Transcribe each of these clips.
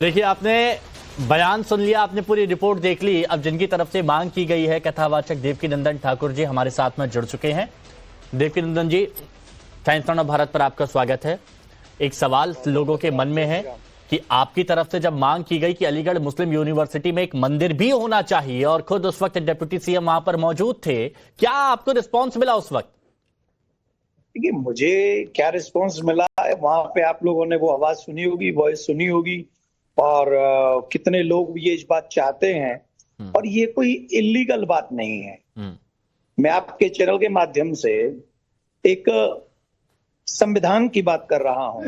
देखिए, आपने बयान सुन लिया, आपने पूरी रिपोर्ट देख ली। अब जिनकी तरफ से मांग की गई है, कथावाचक देवकीनंदन ठाकुर जी हमारे साथ में जुड़ चुके हैं। देवकीनंदन जी, टाइम्स नाउ भारत पर आपका स्वागत है। एक सवाल लोगों के मन में है कि आपकी तरफ से जब मांग की गई कि अलीगढ़ मुस्लिम यूनिवर्सिटी में एक मंदिर भी होना चाहिए और खुद उस वक्त डिप्टी सीएम वहां पर मौजूद थे, क्या आपको रिस्पॉन्स मिला उस वक्त? देखिए, मुझे क्या रिस्पॉन्स मिला है, वहां पे आप लोगों ने वो आवाज सुनी होगी, वॉइस सुनी होगी, और कितने लोग ये इस बात चाहते हैं। और ये कोई इलीगल बात नहीं है। मैं आपके चैनल के माध्यम से एक संविधान की बात कर रहा हूं।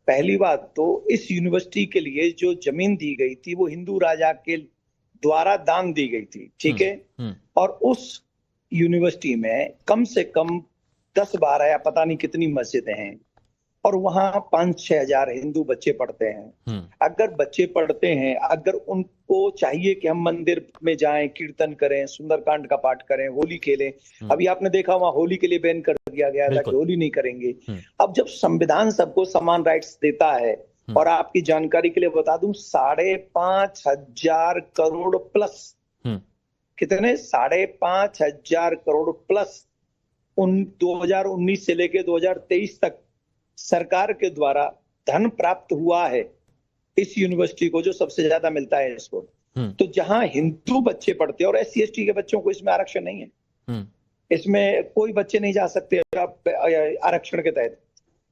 पहली बात तो इस यूनिवर्सिटी के लिए जो जमीन दी गई थी वो हिंदू राजा के द्वारा दान दी गई थी, ठीक है। और उस यूनिवर्सिटी में कम से कम 10-12 या पता नहीं कितनी मस्जिदें हैं, और वहां 5-6 हजार हिंदू बच्चे पढ़ते हैं। अगर बच्चे पढ़ते हैं, अगर उनको चाहिए कि हम मंदिर में जाएं, कीर्तन करें, सुंदरकांड का पाठ करें, होली खेलें। अभी आपने देखा वहां होली के लिए बैन कर दिया गया था कि होली नहीं करेंगे। अब जब संविधान सबको समान राइट्स देता है, और आपकी जानकारी के लिए बता दूं, 5,500 करोड़ प्लस, कितने 5,500 करोड़ प्लस 2019 से लेकर 2023 तक सरकार के द्वारा धन प्राप्त हुआ है इस यूनिवर्सिटी को, जो सबसे ज्यादा मिलता है इसको। तो जहां हिंदू बच्चे पढ़ते हैं, और SC ST के बच्चों को इसमें आरक्षण नहीं है, इसमें कोई बच्चे नहीं जा सकते आरक्षण के तहत।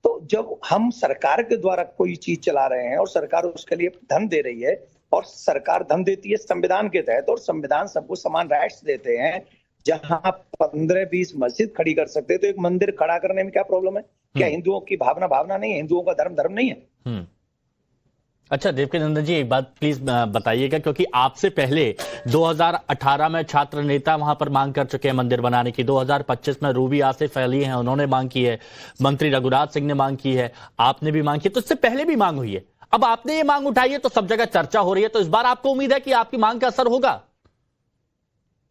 तो जब हम सरकार के द्वारा कोई चीज चला रहे हैं और सरकार उसके लिए धन दे रही है, और सरकार धन देती है संविधान के तहत, और संविधान सबको समान राइट्स देते हैं, जहां 15-20 मस्जिद खड़ी कर सकते हैं, तो एक मंदिर खड़ा करने में क्या प्रॉब्लम है? क्या हिंदुओं की भावना नहीं है? हिंदुओं का धर्म नहीं है? अच्छा देवकीनंदन जी, एक बात प्लीज बताइएगा, क्योंकि आपसे पहले 2018 में छात्र नेता वहां पर मांग कर चुके हैं मंदिर बनाने की। 2025 में रूबी आसिफ अली हैं, उन्होंने मांग की है। मंत्री रघुराज सिंह ने मांग की है, आपने भी मांग की, तो इससे पहले भी मांग हुई है। अब आपने ये मांग उठाई है तो सब जगह चर्चा हो रही है, तो इस बार आपको उम्मीद है कि आपकी मांग का असर होगा?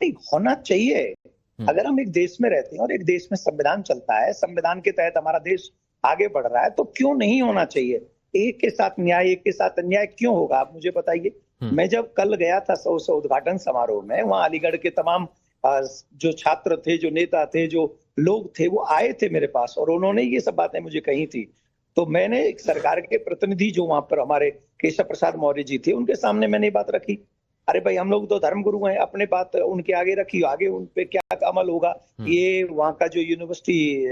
नहीं, होना चाहिए। अगर हम एक देश में रहते हैं और एक देश में संविधान चलता है, संविधान के तहत हमारा देश आगे बढ़ रहा है, तो क्यों नहीं होना चाहिए? एक के साथ न्याय, एक के साथ अन्याय क्यों होगा? आप मुझे बताइए। मैं जब कल गया था उद्घाटन समारोह में, वहां अलीगढ़ के तमाम जो छात्र थे, जो नेता थे, जो लोग थे, वो आए थे मेरे पास, और उन्होंने ये सब बातें मुझे कही थी। तो मैंने एक सरकार के प्रतिनिधि जो वहां पर हमारे केशव प्रसाद मौर्य जी थे, उनके सामने मैंने ये बात रखी। अरे भाई, हम लोग तो धर्मगुरु हैं, अपने बात उनके आगे रखी, आगे उन पे क्या अमल होगा ये वहां का जो यूनिवर्सिटी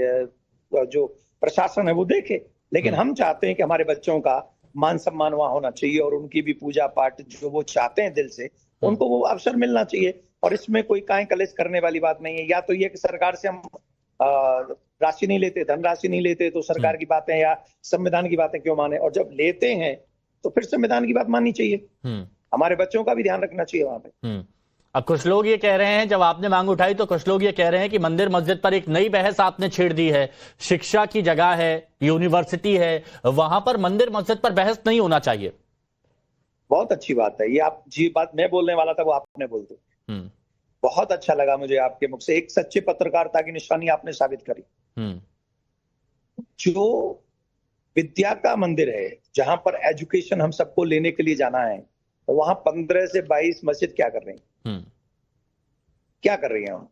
जो प्रशासन है वो देखे। लेकिन हम चाहते हैं कि हमारे बच्चों का मान सम्मान वहां होना चाहिए, और उनकी भी पूजा पाठ जो वो चाहते हैं दिल से, उनको वो अवसर मिलना चाहिए। और इसमें कोई काहे कलेश करने वाली बात नहीं है। या तो ये कि सरकार से हम राशि नहीं लेते, धनराशि नहीं लेते, तो सरकार की बातें या संविधान की बातें क्यों माने? और जब लेते हैं तो फिर संविधान की बात माननी चाहिए। हमारे बच्चों का भी ध्यान रखना चाहिए वहां पे। अब कुछ लोग ये कह रहे हैं, जब आपने मांग उठाई तो कुछ लोग ये कह रहे हैं कि मंदिर मस्जिद पर एक नई बहस आपने छेड़ दी है। शिक्षा की जगह है, यूनिवर्सिटी है, वहां पर मंदिर मस्जिद पर बहस नहीं होना चाहिए। बहुत अच्छी बात है ये। आप जी बात मैं बोलने वाला था वो आपने बोल दी। बहुत अच्छा लगा मुझे आपके मुख से। एक सच्चे पत्रकारिता की निशानी आपने साबित करी। जो विद्या का मंदिर है, जहां पर एजुकेशन हम सबको लेने के लिए जाना है, तो वहां 15 से 22 मस्जिद क्या कर रही हैं? क्या कर रही हैं?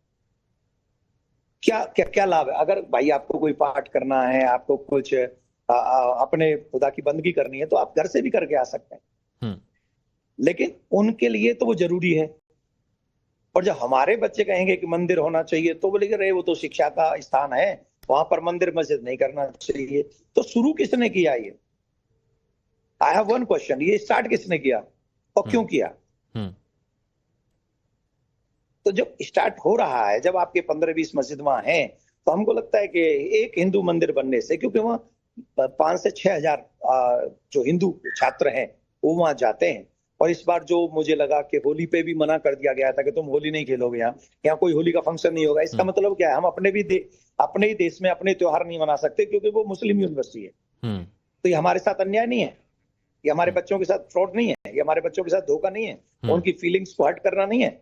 क्या क्या क्या लाभ है? अगर भाई आपको कोई पाठ करना है, आपको कुछ अपने खुदा की बंदगी करनी है, तो आप घर से भी करके आ सकते हैं। लेकिन उनके लिए तो वो जरूरी है। और जब हमारे बच्चे कहेंगे कि मंदिर होना चाहिए, तो बोलेंगे रे वो तो शिक्षा का स्थान है, वहां पर मंदिर मस्जिद नहीं करना चाहिए। तो शुरू किसने किया ये? आई हैव वन क्वेश्चन, ये स्टार्ट किसने किया और क्यों किया? तो जब स्टार्ट हो रहा है, जब आपके 15-20 मस्जिद वहां हैं, तो हमको लगता है कि एक हिंदू मंदिर बनने से, क्योंकि वहां 5 से 6 हजार जो हिंदू छात्र हैं वो वहां जाते हैं। और इस बार जो मुझे लगा कि होली पे भी मना कर दिया गया था कि तुम होली नहीं खेलोगे, यहाँ कोई होली का फंक्शन नहीं होगा। इसका मतलब क्या है? हम अपने ही देश में अपने त्योहार नहीं मना सकते क्योंकि वो मुस्लिम यूनिवर्सिटी है। तो ये हमारे साथ अन्याय नहीं है, ये हमारे बच्चों के साथ फ्रॉड नहीं है, ये हमारे बच्चों के साथ धोखा नहीं है, उनकी फीलिंग्स को हर्ट करना नहीं है।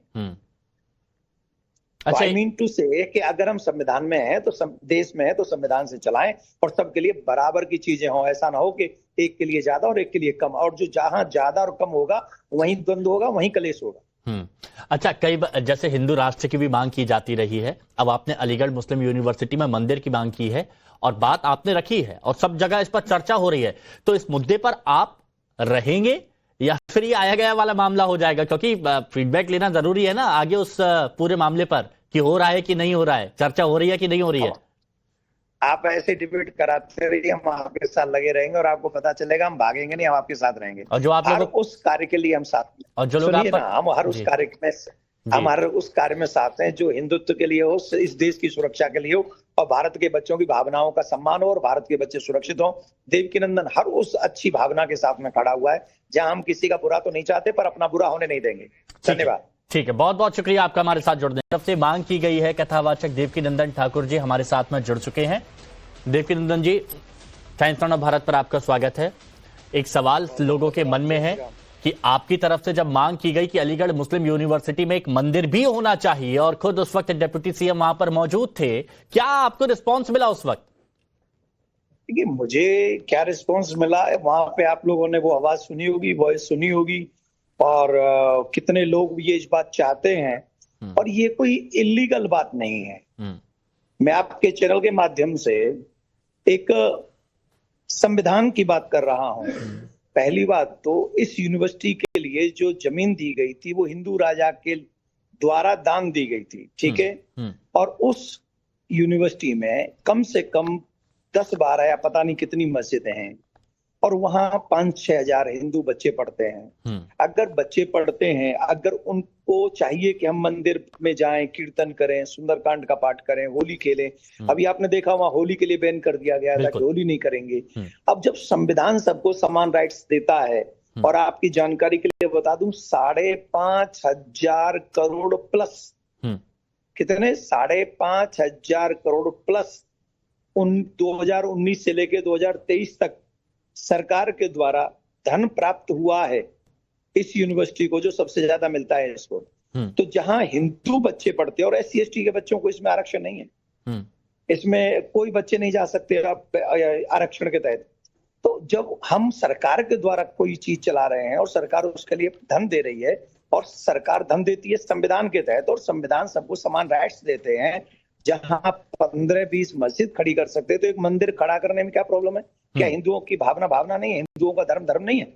अच्छा, आई मीन टू से कि अगर हम संविधान में हैं तो देश में है तो संविधान से चलाएं और सबके लिए बराबर की चीजें हों। ऐसा ना हो कि एक के लिए ज्यादा और एक के लिए कम, और जो जहां ज्यादा और कम होगा वहीं द्वंद्व होगा, वहीं कलेश होगा। अच्छा, जैसे हिंदू राष्ट्र की भी मांग की जाती रही है, अब आपने अलीगढ़ मुस्लिम यूनिवर्सिटी में मंदिर की मांग की है और बात आपने रखी है और सब जगह इस पर चर्चा हो रही है, तो इस मुद्दे पर आप रहेंगे या फिर ये आया गया वाला मामला हो जाएगा? क्योंकि फीडबैक लेना जरूरी है ना आगे उस पूरे मामले पर, कि हो रहा है कि नहीं हो रहा है, चर्चा हो रही है कि नहीं हो रही है। आप ऐसे डिबेट कराते रहिए, हम आपके साथ लगे रहेंगे और आपको पता चलेगा, हम भागेंगे नहीं, हम आपके साथ रहेंगे। और जो आप हर लोग उस कार्य के लिए हम साथ में, और जो लोग सुनिए आप ना, हम हर उस जी कार्य में जी हम हर उस कार्य में साथ हैं जो हिंदुत्व के लिए हो, इस देश की सुरक्षा के लिए हो और भारत के बच्चों की भावनाओं का सम्मान हो और भारत के बच्चे सुरक्षित हो। देवकीनंदन हर उस अच्छी भावना के साथ में खड़ा हुआ है जहां हम किसी का बुरा तो नहीं चाहते पर अपना बुरा होने नहीं देंगे। धन्यवाद। ठीक है, बहुत बहुत शुक्रिया आपका हमारे साथ जुड़ने। तरफ से मांग की गई है, कथावाचक देवकीनंदन ठाकुर जी हमारे साथ में जुड़ चुके हैं। देवकीनंदन जी, फैंसण ऑफ भारत पर आपका स्वागत है। एक सवाल लोगों के मन में है कि आपकी तरफ से जब मांग की गई कि अलीगढ़ मुस्लिम यूनिवर्सिटी में एक मंदिर भी होना चाहिए और खुद उस वक्त डिप्टी सीएम वहां पर मौजूद थे, क्या आपको रिस्पांस मिला उस वक्त? देखिए, मुझे क्या रिस्पांस मिला है, वहां पे आप लोगों ने वो आवाज सुनी होगी, वॉइस सुनी होगी, और कितने लोग ये इस बात चाहते हैं और ये कोई इलीगल बात नहीं है। मैं आपके चैनल के माध्यम से एक संविधान की बात कर रहा हूं। पहली बात तो इस यूनिवर्सिटी के लिए जो जमीन दी गई थी वो हिंदू राजा के द्वारा दान दी गई थी, ठीक है। और उस यूनिवर्सिटी में कम से कम 10-12 या पता नहीं कितनी मस्जिदें हैं और वहां 5-6 हजार हिंदू बच्चे पढ़ते हैं। अगर बच्चे पढ़ते हैं, अगर उनको चाहिए कि हम मंदिर में जाएं, कीर्तन करें, सुंदरकांड का पाठ करें, होली खेलें, अभी आपने देखा वहां होली के लिए बैन कर दिया गया था कि होली नहीं करेंगे। अब जब संविधान सबको समान राइट्स देता है, और आपकी जानकारी के लिए बता दूं, 5,500 करोड़ प्लस, कितने 5,500 करोड़ प्लस 2019 से लेके 2023 तक सरकार के द्वारा धन प्राप्त हुआ है इस यूनिवर्सिटी को, जो सबसे ज्यादा मिलता है इसको। तो जहां हिंदू बच्चे पढ़ते हैं और SC/ST के बच्चों को इसमें आरक्षण नहीं है, इसमें कोई बच्चे नहीं जा सकते आरक्षण के तहत। तो जब हम सरकार के द्वारा कोई चीज चला रहे हैं और सरकार उसके लिए धन दे रही है, और सरकार धन देती है संविधान के तहत, और संविधान सबको समान राइट्स देते हैं, जहां 15-20 मस्जिद खड़ी कर सकते हैं, तो एक मंदिर खड़ा करने में क्या प्रॉब्लम है? क्या हिंदुओं की भावना भावना नहीं है? हिंदुओं का धर्म धर्म नहीं है?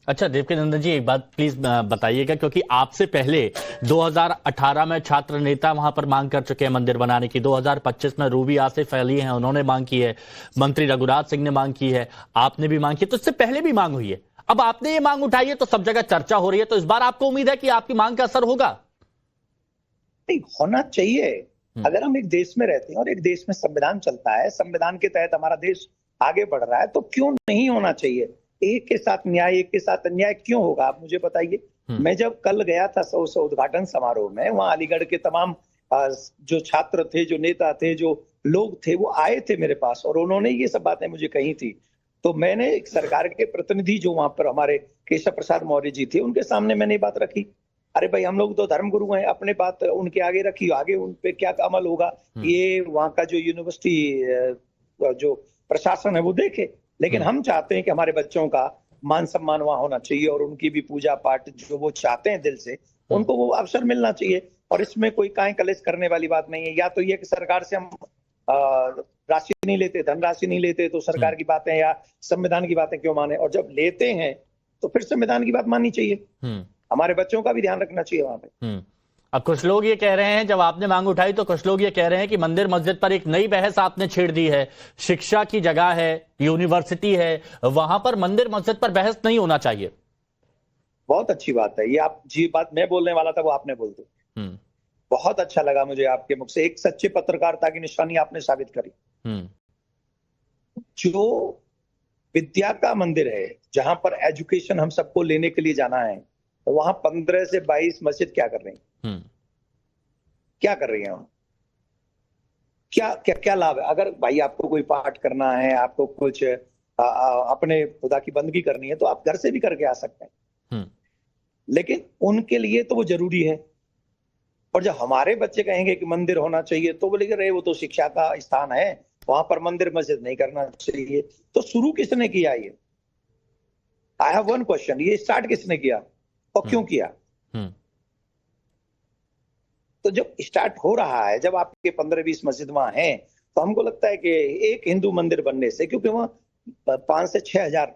अच्छा देवकीनंदन जी, एक बात प्लीज बताइएगा, क्योंकि आपसे पहले 2018 में छात्र नेता वहां पर मांग कर चुके हैं मंदिर बनाने की, 2025 में रूबी आसिफ अली हैं, उन्होंने मांग की है, मंत्री रघुराज सिंह ने मांग की है, आपने भी मांग की, तो इससे पहले भी मांग हुई है। अब आपने ये मांग उठाई है तो सब जगह चर्चा हो रही है, तो इस बार आपको उम्मीद है कि आपकी मांग का असर होगा? नहीं, होना चाहिए। अगर हम एक देश में रहते हैं और एक देश में संविधान चलता है, संविधान के तहत हमारा देश आगे बढ़ रहा है, तो क्यों नहीं होना चाहिए? एक के साथ न्याय, एक के साथ अन्याय क्यों होगा? आप मुझे बताइए। मैं जब कल गया था उस उद्घाटन समारोह में, वहां अलीगढ़ के तमाम जो छात्र थे, जो नेता थे, जो लोग थे, वो आए थे मेरे पास और उन्होंने ये सब बातें मुझे कही थी। तो मैंने एक सरकार के प्रतिनिधि जो वहां पर हमारे केशव प्रसाद मौर्य जी थे, उनके सामने मैंने ये बात रखी। अरे भाई, हम लोग तो धर्मगुरु हैं, अपने बात उनके आगे रखी, आगे उन पे क्या अमल होगा ये वहां का जो यूनिवर्सिटी जो प्रशासन है वो देखे। लेकिन हम चाहते हैं कि हमारे बच्चों का मान सम्मान वहां होना चाहिए और उनकी भी पूजा पाठ जो वो चाहते हैं दिल से, उनको वो अवसर मिलना चाहिए। और इसमें कोई काहे कलेश करने वाली बात नहीं है। या तो ये कि सरकार से हम राशि नहीं लेते, धनराशि नहीं लेते, तो सरकार की बातें या संविधान की बातें क्यों माने? और जब लेते हैं तो फिर संविधान की बात माननी चाहिए। हमारे बच्चों का भी ध्यान रखना चाहिए वहां पे। अब कुछ लोग ये कह रहे हैं, जब आपने मांग उठाई तो कुछ लोग ये कह रहे हैं कि मंदिर मस्जिद पर एक नई बहस आपने छेड़ दी है। शिक्षा की जगह है, यूनिवर्सिटी है, वहां पर मंदिर मस्जिद पर बहस नहीं होना चाहिए। बहुत अच्छी बात है ये। आप जी बात मैं बोलने वाला था वो आपने बोल दी। बहुत अच्छा लगा मुझे आपके मुख से। एक सच्चे पत्रकारिता की निशानी आपने साबित करी। जो विद्या का मंदिर है, जहां पर एजुकेशन हम सबको लेने के लिए जाना है, वहां 15 से 22 मस्जिद क्या कर रही हैं? क्या कर रही हैं वहां? क्या क्या क्या लाभ है? अगर भाई आपको कोई पाठ करना है, आपको कुछ अपने खुदा की बंदगी करनी है, तो आप घर से भी करके आ सकते हैं। लेकिन उनके लिए तो वो जरूरी है। और जब हमारे बच्चे कहेंगे कि मंदिर होना चाहिए तो बोलेंगे रे वो तो शिक्षा का स्थान है, वहां पर मंदिर मस्जिद नहीं करना चाहिए। तो शुरू किसने किया ये? आई हैव वन क्वेश्चन, ये स्टार्ट किसने किया और क्यों किया? तो जब स्टार्ट हो रहा है, जब आपके 15-20 मस्जिद वहां हैं, तो हमको लगता है कि एक हिंदू मंदिर बनने से, क्योंकि वहां 5 से 6 हजार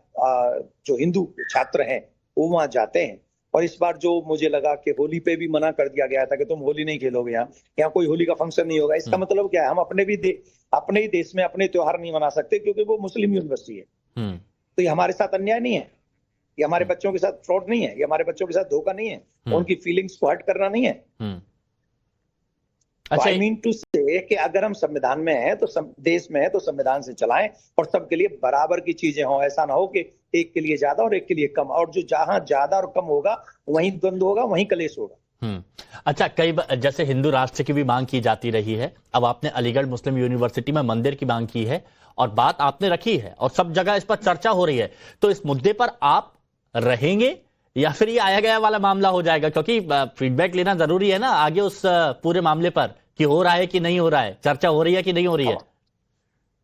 जो हिंदू छात्र हैं वो वहां जाते हैं। और इस बार जो मुझे लगा कि होली पे भी मना कर दिया गया था कि तुम होली नहीं खेलोगे, यहाँ कोई होली का फंक्शन नहीं होगा। इसका मतलब क्या है? हम अपने ही देश में अपने त्योहार नहीं मना सकते क्योंकि वो मुस्लिम यूनिवर्सिटी है। तो ये हमारे साथ अन्याय नहीं है, ये हमारे बच्चों के साथ फ्रॉड नहीं है, ये हमारे बच्चों के साथ धोखा नहीं है, उनकी फीलिंग्स को हर्ट करना नहीं है। अच्छा, आई मीन टू से कि अगर हम संविधान में हैं तो देश में है तो संविधान से चलाएं और सबके लिए बराबर की चीजें हों। ऐसा ना हो कि एक के लिए ज्यादा और एक के लिए कम, और जो जहां ज्यादा और कम होगा वहीं द्वंद्व होगा, वहीं कलेश होगा। अच्छा, जैसे हिंदू राष्ट्र की भी मांग की जाती रही है, अब आपने अलीगढ़ मुस्लिम यूनिवर्सिटी में मंदिर की मांग की है और बात आपने रखी है और सब जगह इस पर चर्चा हो रही है, तो इस मुद्दे पर आप रहेंगे या फिर ये आया गया वाला मामला हो जाएगा? क्योंकि फीडबैक लेना जरूरी है ना आगे उस पूरे मामले पर, कि हो रहा है कि नहीं हो रहा है, चर्चा हो रही है कि नहीं हो रही है।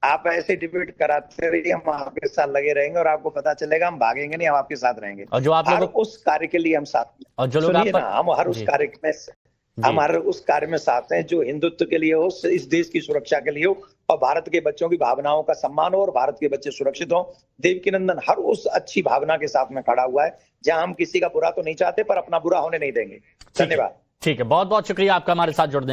आप ऐसे डिबेट कराते रहिए, हम आपके साथ लगे रहेंगे और आपको पता चलेगा, हम भागेंगे नहीं, हम आपके साथ रहेंगे। और जो आप लोग उस कार्य के लिए हम साथ, और जो लोग हम हर उस कार्य में हमारे उस कार्य में साथ हैं जो हिंदुत्व के लिए हो, इस देश की सुरक्षा के लिए हो और भारत के बच्चों की भावनाओं का सम्मान हो और भारत के बच्चे सुरक्षित हो। देवकीनंदन हर उस अच्छी भावना के साथ में खड़ा हुआ है जहां हम किसी का बुरा तो नहीं चाहते पर अपना बुरा होने नहीं देंगे। धन्यवाद। ठीक है, बहुत बहुत शुक्रिया आपका हमारे साथ जुड़ने